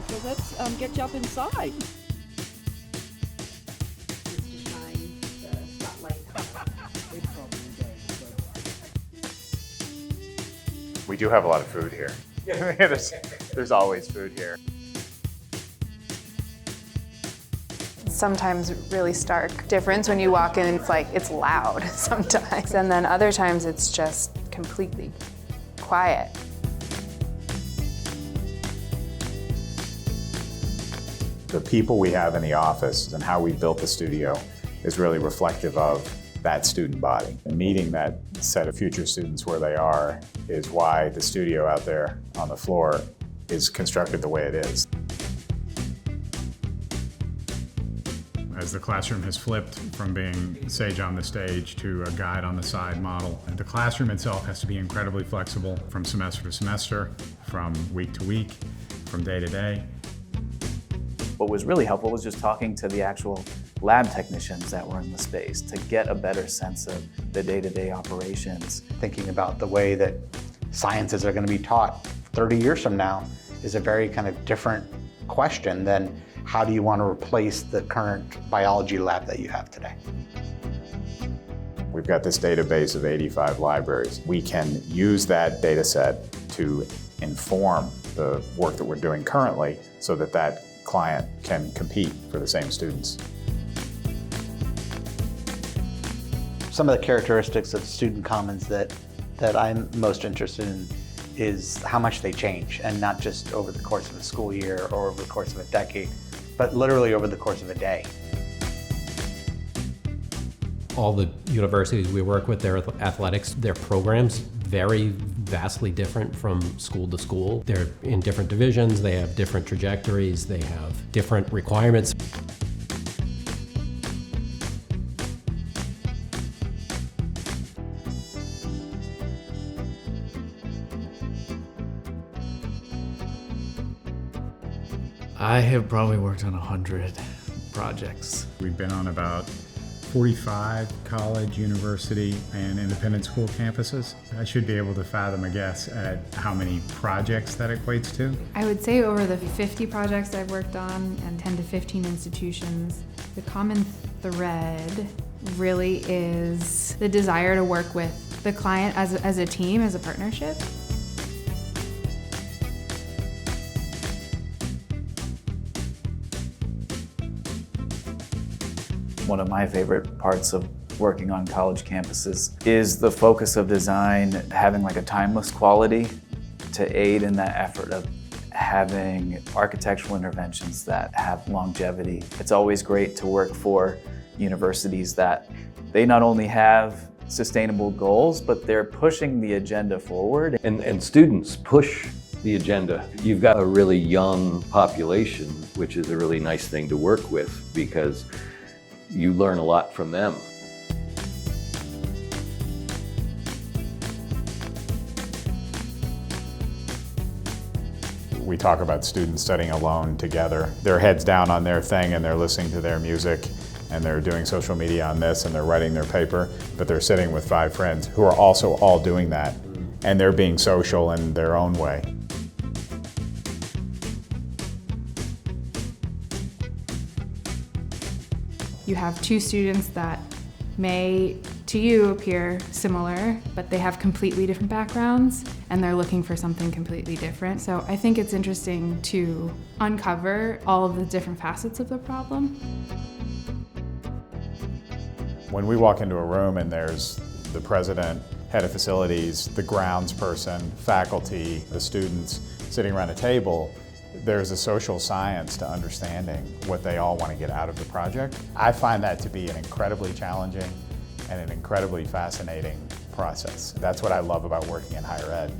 So let's get you up inside. We do have a lot of food here. There's always food here. Sometimes really stark difference when you walk in, it's like, it's loud sometimes. And then other times it's just completely quiet. The people we have in the office and how we built the studio is really reflective of that student body. And meeting that set of future students where they are is why the studio out there on the floor is constructed the way it is. As the classroom has flipped from being sage on the stage to a guide on the side model, the classroom itself has to be incredibly flexible from semester to semester, from week to week, from day to day. What was really helpful was just talking to the actual lab technicians that were in the space to get a better sense of the day-to-day operations. Thinking about the way that sciences are going to be taught 30 years from now is a very kind of different question than how do you want to replace the current biology lab that you have today. We've got this database of 85 libraries. We can use that data set to inform the work that we're doing currently so that that client can compete for the same students. Some of the characteristics of student commons that I'm most interested in is how much they change, and not just over the course of a school year or over the course of a decade, but literally over the course of a day. All the universities we work with, their athletics, their programs vary vastly different from school to school. They're in different divisions, they have different trajectories, they have different requirements. I have probably worked on 100 projects. We've been on about 45 college, university, and independent school campuses. I should be able to fathom a guess at how many projects that equates to. I would say over the 50 projects I've worked on and 10 to 15 institutions, the common thread really is the desire to work with the client as a team, as a partnership. One of my favorite parts of working on college campuses is the focus of design having like a timeless quality to aid in that effort of having architectural interventions that have longevity. It's always great to work for universities that they not only have sustainable goals, but they're pushing the agenda forward. And students push the agenda. You've got a really young population, which is a really nice thing to work with because you learn a lot from them. We talk about students studying alone together. Their heads down on their thing and they're listening to their music and they're doing social media on this and they're writing their paper, but they're sitting with 5 friends who are also all doing that, and they're being social in their own way. You have 2 students that may, to you, appear similar, but they have completely different backgrounds and they're looking for something completely different. So I think it's interesting to uncover all of the different facets of the problem. When we walk into a room and there's the president, head of facilities, the grounds person, faculty, the students sitting around a table, there's a social science to understanding what they all want to get out of the project. I find that to be an incredibly challenging and an incredibly fascinating process. That's what I love about working in higher ed.